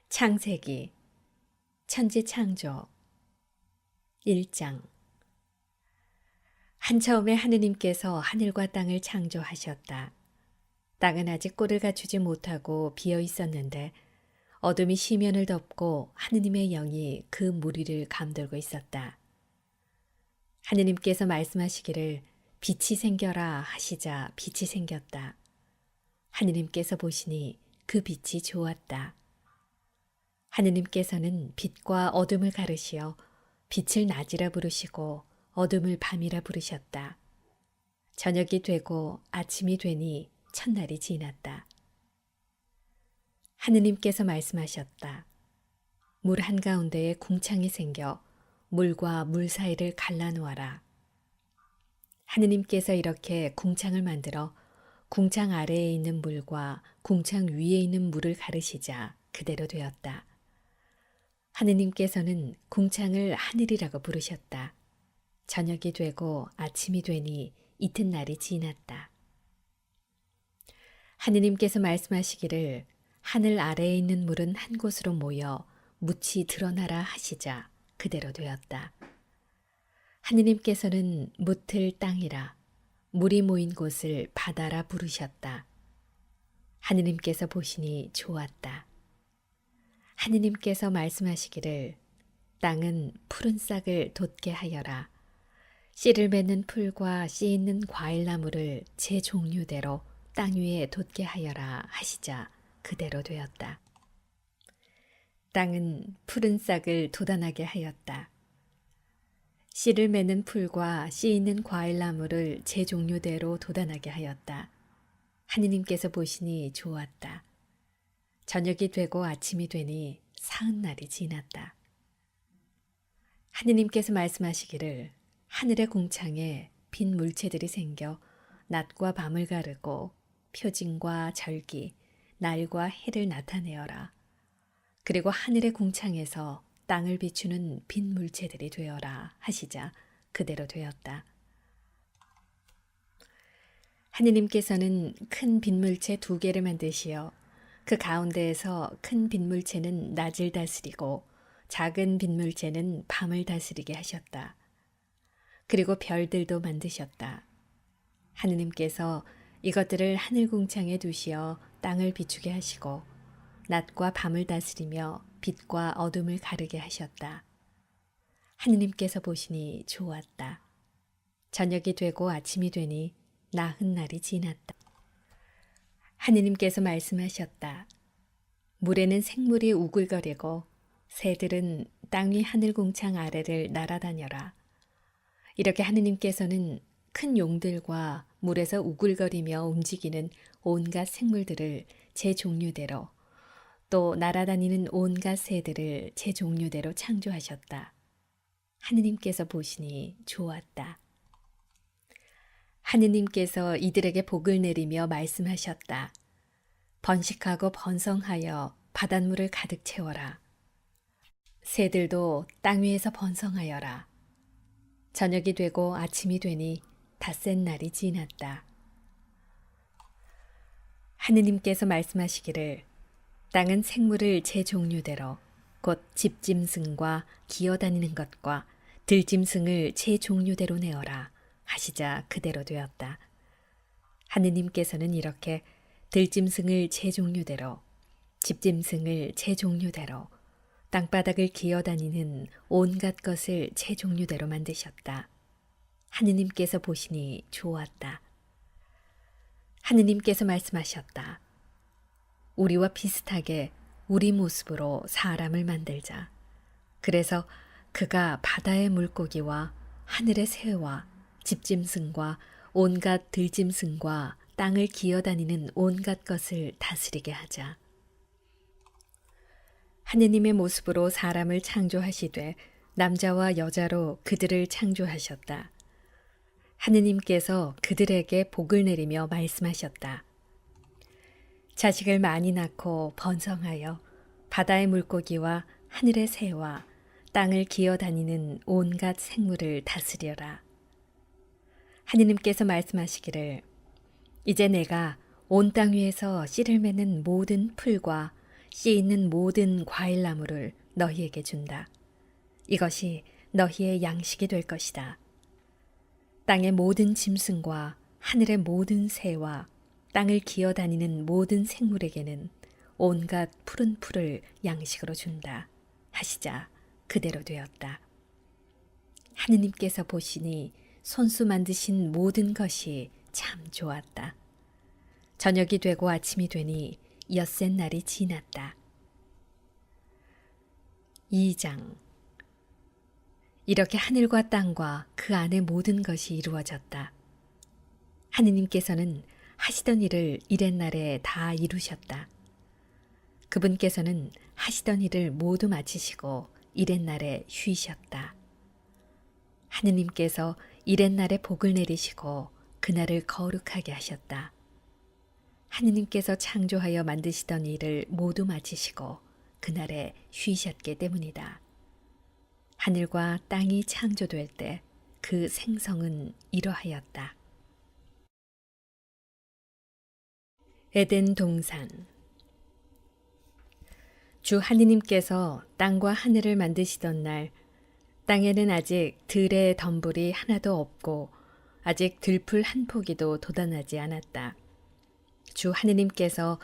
창세기, 천지창조 1장. 한처음에 하느님께서 하늘과 땅을 창조하셨다. 땅은 아직 꼴을 갖추지 못하고 비어 있었는데 어둠이 시면을 덮고 하느님의 영이 그 무리를 감돌고 있었다. 하느님께서 말씀하시기를 빛이 생겨라 하시자 빛이 생겼다. 하느님께서 보시니 그 빛이 좋았다. 하느님께서는 빛과 어둠을 가르시어 빛을 낮이라 부르시고 어둠을 밤이라 부르셨다. 저녁이 되고 아침이 되니 첫날이 지났다. 하느님께서 말씀하셨다. 물 한가운데에 궁창이 생겨 물과 물 사이를 갈라놓아라. 하느님께서 이렇게 궁창을 만들어 궁창 아래에 있는 물과 궁창 위에 있는 물을 가르시자 그대로 되었다. 하느님께서는 궁창을 하늘이라고 부르셨다. 저녁이 되고 아침이 되니 이튿날이 지났다. 하느님께서 말씀하시기를 하늘 아래에 있는 물은 한 곳으로 모여 묻히 드러나라 하시자 그대로 되었다. 하느님께서는 묻을 땅이라 물이 모인 곳을 바다라 부르셨다. 하느님께서 보시니 좋았다. 하느님께서 말씀하시기를 땅은 푸른 싹을 돋게 하여라. 씨를 맺는 풀과 씨 있는 과일나무를 제 종류대로 땅 위에 돋게 하여라 하시자 그대로 되었다. 땅은 푸른 싹을 돋아나게 하였다. 씨를 맺는 풀과 씨 있는 과일나무를 제 종류대로 돋아나게 하였다. 하느님께서 보시니 좋았다. 저녁이 되고 아침이 되니 사흔날이 지났다. 하느님께서 말씀하시기를 하늘의 궁창에 빈 물체들이 생겨 낮과 밤을 가르고 표징과 절기, 날과 해를 나타내어라. 그리고 하늘의 궁창에서 땅을 비추는 빈 물체들이 되어라 하시자 그대로 되었다. 하느님께서는 큰 빈물체 2개를 만드시어 그 가운데에서 큰 빈물체는 낮을 다스리고 작은 빈물체는 밤을 다스리게 하셨다. 그리고 별들도 만드셨다. 하느님께서 이것들을 하늘 궁창에 두시어 땅을 비추게 하시고 낮과 밤을 다스리며 빛과 어둠을 가르게 하셨다. 하느님께서 보시니 좋았다. 저녁이 되고 아침이 되니 나흔날이 지났다. 하느님께서 말씀하셨다. 물에는 생물이 우글거리고 새들은 땅 위 하늘 궁창 아래를 날아다녀라. 이렇게 하느님께서는 큰 용들과 물에서 우글거리며 움직이는 온갖 생물들을 제 종류대로 또 날아다니는 온갖 새들을 제 종류대로 창조하셨다. 하느님께서 보시니 좋았다. 하느님께서 이들에게 복을 내리며 말씀하셨다. 번식하고 번성하여 바닷물을 가득 채워라. 새들도 땅 위에서 번성하여라. 저녁이 되고 아침이 되니 닷새 날이 지났다. 하느님께서 말씀하시기를 땅은 생물을 제 종류대로 곧 집짐승과 기어다니는 것과 들짐승을 제 종류대로 내어라 하시자 그대로 되었다. 하느님께서는 이렇게 들짐승을 제 종류대로 집짐승을 제 종류대로 땅바닥을 기어다니는 온갖 것을 제 종류대로 만드셨다. 하느님께서 보시니 좋았다. 하느님께서 말씀하셨다. 우리와 비슷하게 우리 모습으로 사람을 만들자. 그래서 그가 바다의 물고기와 하늘의 새와 집짐승과 온갖 들짐승과 땅을 기어다니는 온갖 것을 다스리게 하자. 하느님의 모습으로 사람을 창조하시되 남자와 여자로 그들을 창조하셨다. 하느님께서 그들에게 복을 내리며 말씀하셨다. 자식을 많이 낳고 번성하여 바다의 물고기와 하늘의 새와 땅을 기어다니는 온갖 생물을 다스려라. 하느님께서 말씀하시기를 이제 내가 온 땅 위에서 씨를 맺는 모든 풀과 씨 있는 모든 과일나무를 너희에게 준다. 이것이 너희의 양식이 될 것이다. 땅의 모든 짐승과 하늘의 모든 새와 땅을 기어다니는 모든 생물에게는 온갖 푸른 풀을 양식으로 준다. 하시자 그대로 되었다. 하느님께서 보시니 손수 만드신 모든 것이 참 좋았다. 저녁이 되고 아침이 되니 엿새 날이 지났다. 2장. 이렇게 하늘과 땅과 그 안의 모든 것이 이루어졌다. 하느님께서는 하시던 일을 이렛날에 다 이루셨다. 그분께서는 하시던 일을 모두 마치시고 이렛날에 쉬셨다. 하느님께서 이렛날에 복을 내리시고 그날을 거룩하게 하셨다. 하느님께서 창조하여 만드시던 일을 모두 마치시고 그날에 쉬셨기 때문이다. 하늘과 땅이 창조될 때 그 생성은 이러하였다. 에덴 동산. 주 하느님께서 땅과 하늘을 만드시던 날 땅에는 아직 들의 덤불이 하나도 없고 아직 들풀 한 포기도 돋아나지 않았다. 주 하느님께서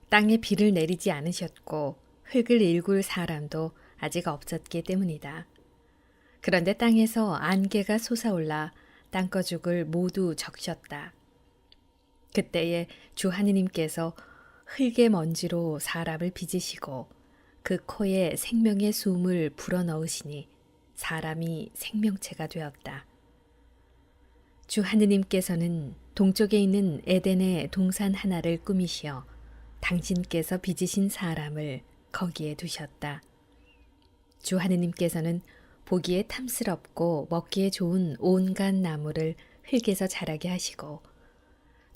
땅에 비를 내리지 않으셨고 흙을 일굴 사람도 아직 없었기 때문이다. 그런데 땅에서 안개가 솟아올라 땅거죽을 모두 적셨다. 그때에 주 하느님께서 흙의 먼지로 사람을 빚으시고 그 코에 생명의 숨을 불어넣으시니 사람이 생명체가 되었다. 주 하느님께서는 동쪽에 있는 에덴의 동산 하나를 꾸미시어 당신께서 빚으신 사람을 거기에 두셨다. 주 하느님께서는 보기에 탐스럽고 먹기에 좋은 온갖 나무를 흙에서 자라게 하시고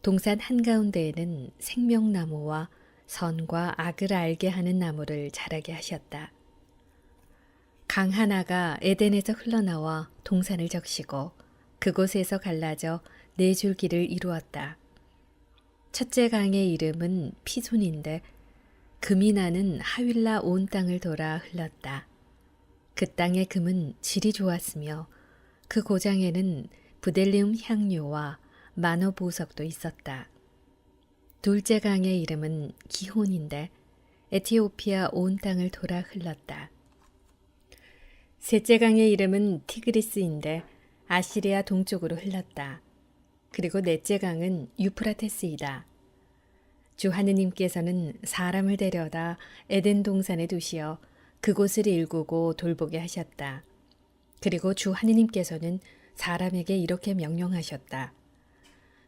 동산 한가운데에는 생명나무와 선과 악을 알게 하는 나무를 자라게 하셨다. 강 하나가 에덴에서 흘러나와 동산을 적시고 그곳에서 갈라져 네 줄기를 이루었다. 첫째 강의 이름은 피손인데 금이 나는 하윌라 온 땅을 돌아 흘렀다. 그 땅의 금은 질이 좋았으며 그 고장에는 부델리움 향료와 만호 보석도 있었다. 둘째 강의 이름은 기혼인데 에티오피아 온 땅을 돌아 흘렀다. 셋째 강의 이름은 티그리스인데 아시리아 동쪽으로 흘렀다. 그리고 넷째 강은 유프라테스이다. 주 하느님께서는 사람을 데려다 에덴 동산에 두시어 그곳을 일구고 돌보게 하셨다. 그리고 주 하느님께서는 사람에게 이렇게 명령하셨다.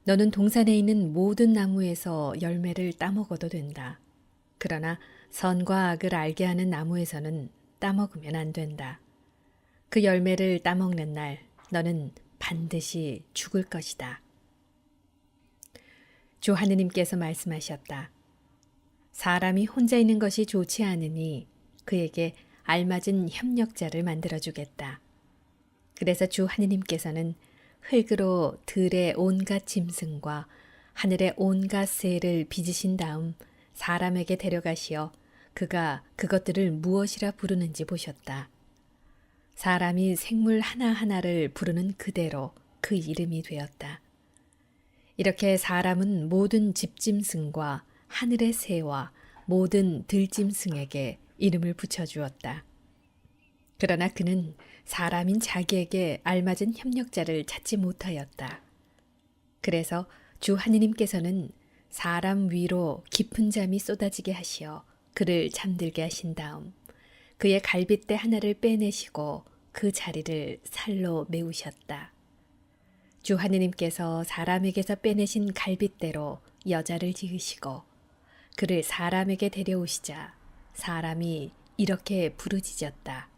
너는 동산에 있는 모든 나무에서 열매를 따먹어도 된다. 그러나 선과 악을 알게 하는 나무에서는 따먹으면 안 된다. 그 열매를 따먹는 날 너는 반드시 죽을 것이다. 주 하느님께서 말씀하셨다. 사람이 혼자 있는 것이 좋지 않으니 그에게 알맞은 협력자를 만들어주겠다. 그래서 주 하느님께서는 흙으로 들의 온갖 짐승과 하늘의 온갖 새를 빚으신 다음 사람에게 데려가시어 그가 그것들을 무엇이라 부르는지 보셨다. 사람이 생물 하나하나를 부르는 그대로 그 이름이 되었다. 이렇게 사람은 모든 집짐승과 하늘의 새와 모든 들짐승에게 이름을 붙여주었다. 그러나 그는 사람인 자기에게 알맞은 협력자를 찾지 못하였다. 그래서 주 하느님께서는 사람 위로 깊은 잠이 쏟아지게 하시어 그를 잠들게 하신 다음 그의 갈빗대 하나를 빼내시고 그 자리를 살로 메우셨다. 주 하느님께서 사람에게서 빼내신 갈빗대로 여자를 지으시고 그를 사람에게 데려오시자 사람이 이렇게 부르짖었다.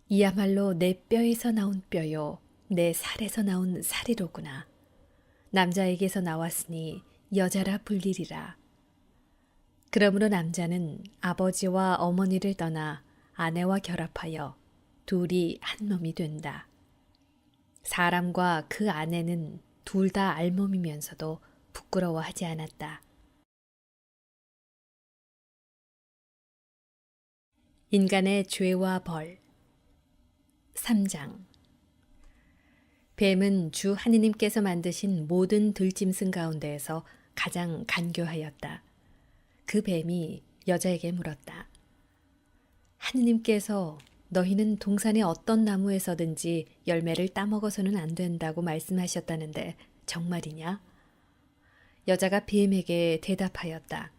이야말로 내 뼈에서 나온 뼈요 내 살에서 나온 살이로구나. 남자에게서 나왔으니 여자라 불리리라. 그러므로 남자는 아버지와 어머니를 떠나 아내와 결합하여 둘이 한 몸이 된다. 사람과 그 아내는 둘 다 알몸이면서도 부끄러워하지 않았다. 인간의 죄와 벌 3장 뱀은 주 하느님께서 만드신 모든 들짐승 가운데에서 가장 간교하였다. 그 뱀이 여자에게 물었다. 하느님께서 너희는 동산의 어떤 나무에서든지 열매를 따먹어서는 안 된다고 말씀하셨다는데 정말이냐? 여자가 뱀에게 대답하였다.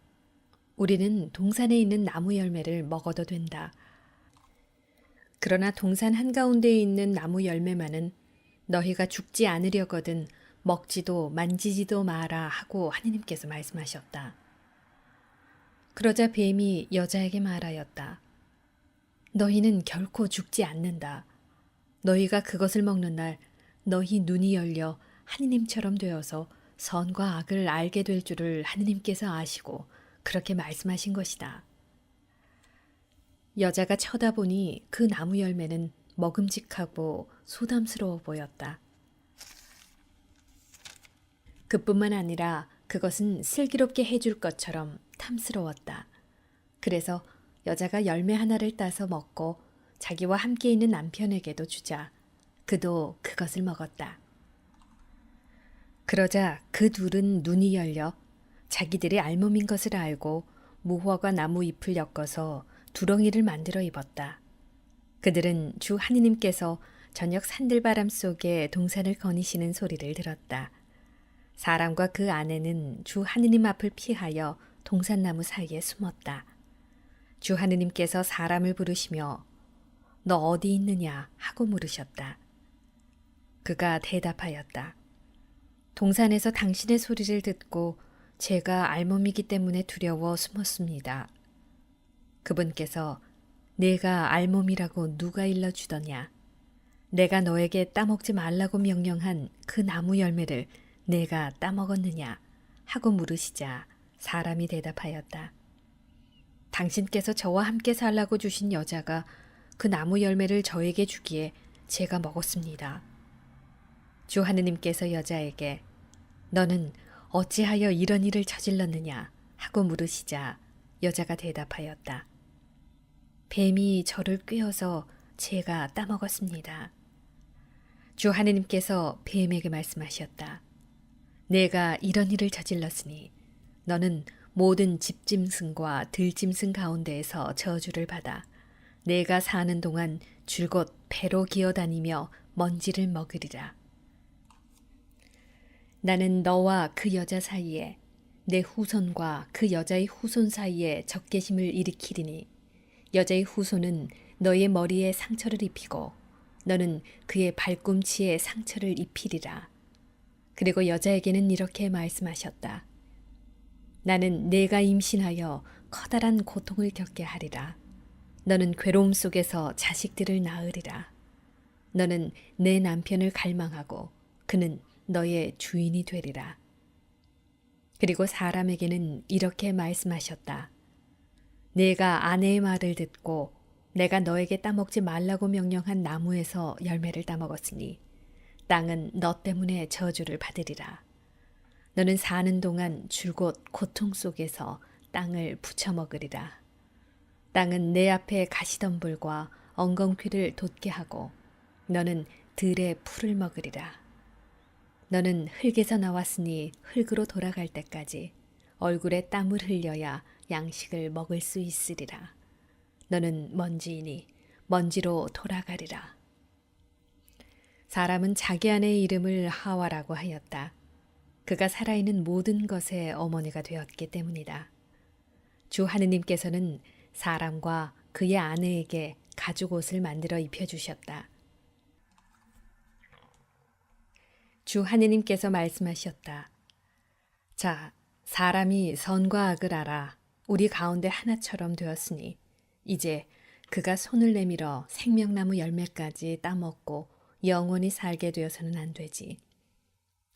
우리는 동산에 있는 나무 열매를 먹어도 된다. 그러나 동산 한가운데에 있는 나무 열매만은 너희가 죽지 않으려거든 먹지도 만지지도 마라 하고 하느님께서 말씀하셨다. 그러자 뱀이 여자에게 말하였다. 너희는 결코 죽지 않는다. 너희가 그것을 먹는 날 너희 눈이 열려 하느님처럼 되어서 선과 악을 알게 될 줄을 하느님께서 아시고 그렇게 말씀하신 것이다. 여자가 쳐다보니 그 나무 열매는 먹음직하고 소담스러워 보였다. 그뿐만 아니라 그것은 슬기롭게 해줄 것처럼 탐스러웠다. 그래서 여자가 열매 하나를 따서 먹고 자기와 함께 있는 남편에게도 주자 그도 그것을 먹었다. 그러자 그 둘은 눈이 열려 자기들이 알몸인 것을 알고 무화과 나무 잎을 엮어서 두렁이를 만들어 입었다. 그들은 주 하느님께서 저녁 산들바람 속에 동산을 거니시는 소리를 들었다. 사람과 그 아내는 주 하느님 앞을 피하여 동산나무 사이에 숨었다. 주 하느님께서 사람을 부르시며 너 어디 있느냐 하고 물으셨다. 그가 대답하였다. 동산에서 당신의 소리를 듣고 제가 알몸이기 때문에 두려워 숨었습니다. 그분께서 내가 알몸이라고 누가 일러주더냐? 내가 너에게 따먹지 말라고 명령한 그 나무 열매를 내가 따먹었느냐? 하고 물으시자 사람이 대답하였다. 당신께서 저와 함께 살라고 주신 여자가 그 나무 열매를 저에게 주기에 제가 먹었습니다. 주 하느님께서 여자에게 너는 어찌하여 이런 일을 저질렀느냐? 하고 물으시자 여자가 대답하였다. 뱀이 저를 꿰어서 제가 따먹었습니다. 주 하느님께서 뱀에게 말씀하셨다. 내가 이런 일을 저질렀으니 너는 모든 집짐승과 들짐승 가운데에서 저주를 받아 내가 사는 동안 줄곧 배로 기어다니며 먼지를 먹으리라. 나는 너와 그 여자 사이에 내 후손과 그 여자의 후손 사이에 적개심을 일으키리니 여자의 후손은 너의 머리에 상처를 입히고 너는 그의 발꿈치에 상처를 입히리라. 그리고 여자에게는 이렇게 말씀하셨다. 나는 내가 임신하여 커다란 고통을 겪게 하리라. 너는 괴로움 속에서 자식들을 낳으리라. 너는 내 남편을 갈망하고 그는 너의 주인이 되리라. 그리고 사람에게는 이렇게 말씀하셨다. 내가 아내의 말을 듣고 내가 너에게 따먹지 말라고 명령한 나무에서 열매를 따먹었으니 땅은 너 때문에 저주를 받으리라. 너는 사는 동안 줄곧 고통 속에서 땅을 부쳐먹으리라. 땅은 내 앞에 가시덤불과 엉겅퀴를 돋게 하고 너는 들의 풀을 먹으리라. 너는 흙에서 나왔으니 흙으로 돌아갈 때까지 얼굴에 땀을 흘려야 양식을 먹을 수 있으리라. 너는 먼지이니 먼지로 돌아가리라. 사람은 자기 아내의 이름을 하와라고 하였다. 그가 살아있는 모든 것의 어머니가 되었기 때문이다. 주 하느님께서는 사람과 그의 아내에게 가죽 옷을 만들어 입혀주셨다. 주 하느님께서 말씀하셨다. 자, 사람이 선과 악을 알아 우리 가운데 하나처럼 되었으니 이제 그가 손을 내밀어 생명나무 열매까지 따먹고 영원히 살게 되어서는 안 되지.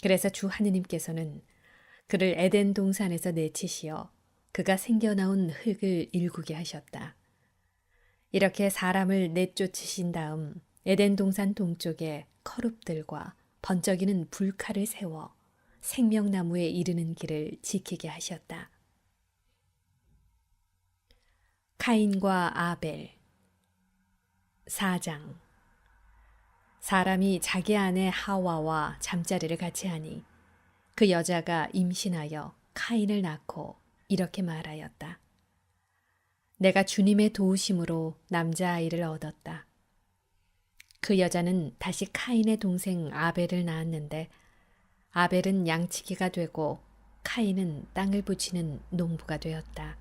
그래서 주 하느님께서는 그를 에덴 동산에서 내치시어 그가 생겨나온 흙을 일구게 하셨다. 이렇게 사람을 내쫓으신 다음 에덴 동산 동쪽에 커룹들과 번쩍이는 불칼을 세워 생명나무에 이르는 길을 지키게 하셨다. 카인과 아벨 4장. 사람이 자기 아내 하와와 잠자리를 같이 하니 그 여자가 임신하여 카인을 낳고 이렇게 말하였다. 내가 주님의 도우심으로 남자아이를 얻었다. 그 여자는 다시 카인의 동생 아벨을 낳았는데 아벨은 양치기가 되고 카인은 땅을 부치는 농부가 되었다.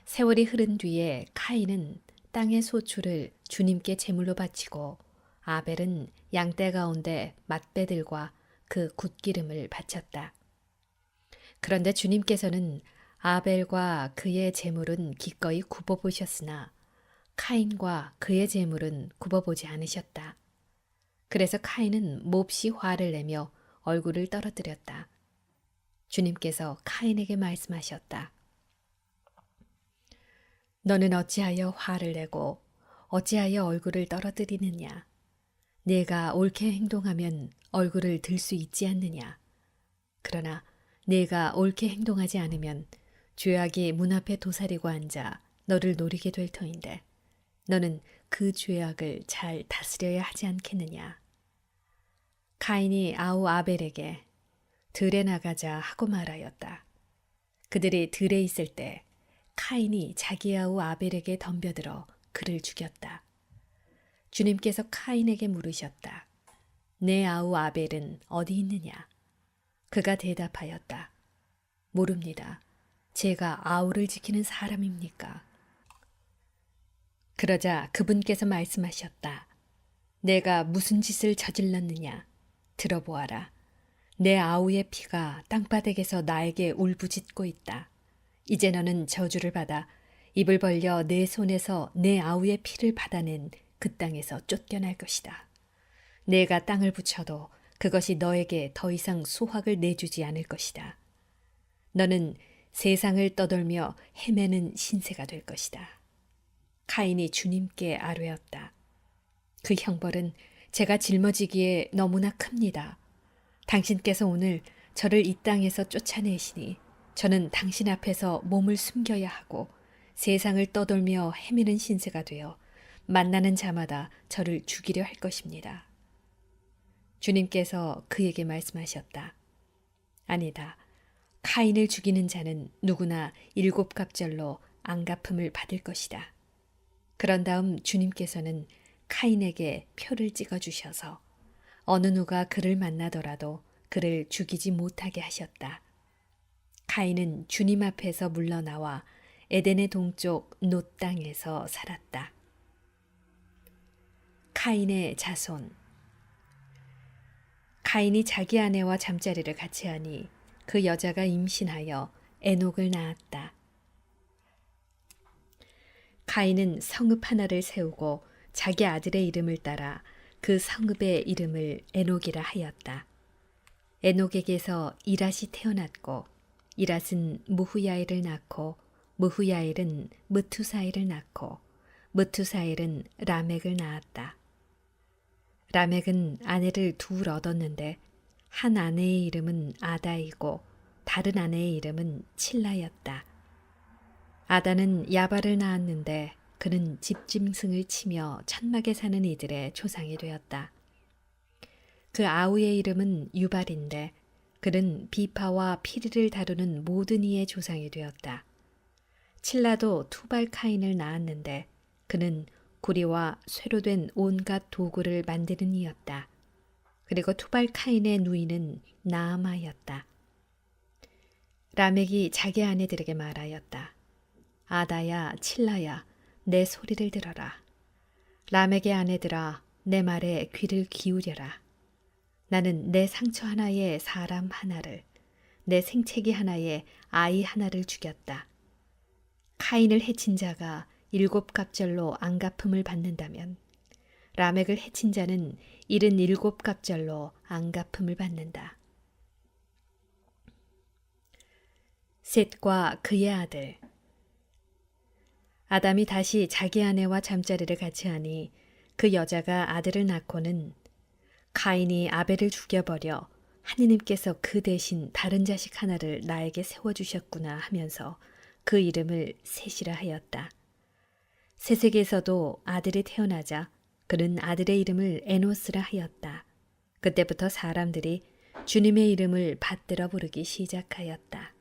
세월이 흐른 뒤에 카인은 땅의 소출을 주님께 제물로 바치고 아벨은 양떼 가운데 맏배들과 그 굿기름을 바쳤다. 그런데 주님께서는 아벨과 그의 제물은 기꺼이 굽어보셨으나 카인과 그의 제물은 굽어보지 않으셨다. 그래서 카인은 몹시 화를 내며 얼굴을 떨어뜨렸다. 주님께서 카인에게 말씀하셨다. 너는 어찌하여 화를 내고 어찌하여 얼굴을 떨어뜨리느냐? 네가 옳게 행동하면 얼굴을 들 수 있지 않느냐? 그러나 네가 옳게 행동하지 않으면 죄악이 문 앞에 도사리고 앉아 너를 노리게 될 터인데 너는 그 죄악을 잘 다스려야 하지 않겠느냐? 카인이 아우 아벨에게 들에 나가자 하고 말하였다. 그들이 들에 있을 때 카인이 자기 아우 아벨에게 덤벼들어 그를 죽였다. 주님께서 카인에게 물으셨다. 내 아우 아벨은 어디 있느냐? 그가 대답하였다. 모릅니다. 제가 아우를 지키는 사람입니까? 그러자 그분께서 말씀하셨다. 내가 무슨 짓을 저질렀느냐? 들어보아라. 내 아우의 피가 땅바닥에서 나에게 울부짖고 있다. 이제 너는 저주를 받아 입을 벌려 내 손에서 내 아우의 피를 받아낸 그 땅에서 쫓겨날 것이다. 내가 땅을 붙여도 그것이 너에게 더 이상 수확을 내주지 않을 것이다. 너는 세상을 떠돌며 헤매는 신세가 될 것이다. 카인이 주님께 아뢰었다. 그 형벌은 제가 짊어지기에 너무나 큽니다. 당신께서 오늘 저를 이 땅에서 쫓아내시니 저는 당신 앞에서 몸을 숨겨야 하고 세상을 떠돌며 헤매는 신세가 되어 만나는 자마다 저를 죽이려 할 것입니다. 주님께서 그에게 말씀하셨다. 아니다. 카인을 죽이는 자는 누구나 7갑절로 앙갚음을 받을 것이다. 그런 다음 주님께서는 카인에게 표를 찍어주셔서 어느 누가 그를 만나더라도 그를 죽이지 못하게 하셨다. 카인은 주님 앞에서 물러나와 에덴의 동쪽 놋 땅에서 살았다. 카인의 자손. 카인이 자기 아내와 잠자리를 같이 하니 그 여자가 임신하여 에녹을 낳았다. 카인은 성읍 하나를 세우고 자기 아들의 이름을 따라 그 성읍의 이름을 에녹이라 하였다. 에녹에게서 이랏이 태어났고 이랏은 무후야엘을 낳고 무후야엘은 무투사엘을 낳고 무투사엘은 라멕을 낳았다. 라멕은 아내를 둘 얻었는데 한 아내의 이름은 아다이고 다른 아내의 이름은 칠라였다. 아다는 야발을 낳았는데 그는 집짐승을 치며 천막에 사는 이들의 조상이 되었다. 그 아우의 이름은 유발인데 그는 비파와 피리를 다루는 모든 이의 조상이 되었다. 칠라도 투발 카인을 낳았는데 그는 구리와 쇠로 된 온갖 도구를 만드는 이였다. 그리고 투발 카인의 누이는 나아마였다. 라멕이 자기 아내들에게 말하였다. 아다야, 칠라야, 내 소리를 들어라. 라멕의 아내들아, 내 말에 귀를 기울여라. 나는 내 상처 하나에 사람 하나를, 내 생채기 하나에 아이 하나를 죽였다. 카인을 해친 자가 7갑절로 앙갚음을 받는다면 라멕을 해친 자는 77갑절로 앙갚음을 받는다. 셋과 그의 아들. 아담이 다시 자기 아내와 잠자리를 같이 하니 그 여자가 아들을 낳고는 카인이 아벨을 죽여버려 하느님께서 그 대신 다른 자식 하나를 나에게 세워주셨구나 하면서 그 이름을 셋이라 하였다. 세색에서도 아들이 태어나자 그는 아들의 이름을 에노스라 하였다. 그때부터 사람들이 주님의 이름을 받들어 부르기 시작하였다.